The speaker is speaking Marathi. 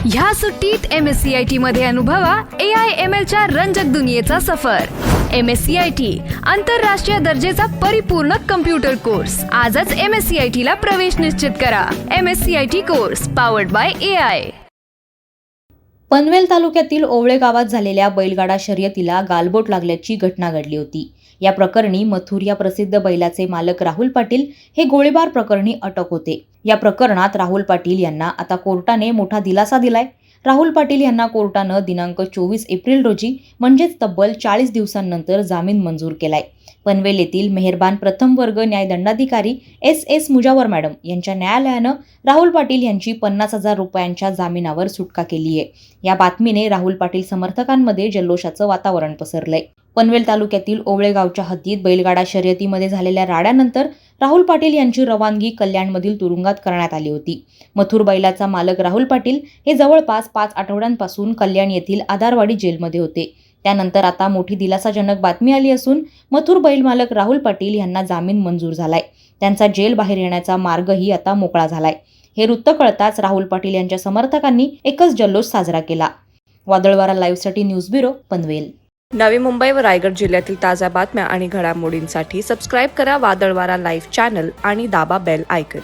ह्या सुट्टीत MSCIT मध्ये अनुभवा AI/ML च्या रंजक दुनियेचा सफर। MSCIT आंतरराष्ट्रीय दर्जेचा परिपूर्ण कम्प्युटर कोर्स। आजच MSCIT ला प्रवेश निश्चित करा। MSCIT course powered by AI। Panvel तालुक्यातील ओवळे गावात झालेल्या बैलगाडा शर्यतीला गालबोट लागल्याची घटना घडली होती। या प्रकरणी मथुर या प्रसिद्ध बैलाचे मालक राहुल पाटील हे गोळीबार प्रकरणी अटक होते। या प्रकरणात राहुल पाटील यांना आता कोर्टाने मोठा दिलासा दिलाय। राहुल पाटील यांना कोर्टानं दिनांक 24 एप्रिल रोजी म्हणजेच तब्बल 40 दिवसांनंतर जामीन मंजूर केलाय। पनवेल येथील मेहरबान प्रथम वर्ग न्यायदंडाधिकारी SS मुजावर मॅडम यांच्या न्यायालयानं राहुल पाटील यांची 50,000 रुपयांच्या जामिनावर सुटका केली आहे। या बातमीने राहुल पाटील समर्थकांमध्ये जल्लोषाचं वातावरण पसरलंय। पनवेल तालुक्यातील ओवळे गावच्या हद्दीत बैलगाडा शर्यतीमध्ये झालेल्या राड्यानंतर राहुल पाटील यांची रवानगी कल्याणमधील तुरुंगात करण्यात आली होती। मथुर बैलाचा मालक राहुल पाटील हे जवळपास 5 आठवड्यांपासून कल्याण येथील आधारवाडी जेलमध्ये होते। त्यानंतर आता मोठी दिलासाजनक बातमी आली असून मथुर बैल मालक राहुल पाटील यांना जामीन मंजूर झालाय। त्यांचा जेल बाहेर येण्याचा मार्गही आता मोकळा झालाय। हे वृत्त कळताच राहुल पाटील यांच्या समर्थकांनी एकच जल्लोष साजरा केला। वादळवारा लाईव्हसाठी न्यूज ब्युरो पनवेल। नवी मुंबई व रायगड जिल्ह्यातील ताज्या बातम्या आणि घडामोडींसाठी सबस्क्राईब करा वादळवारा लाईव्ह चॅनल आणि दाबा बेल आयकॉन।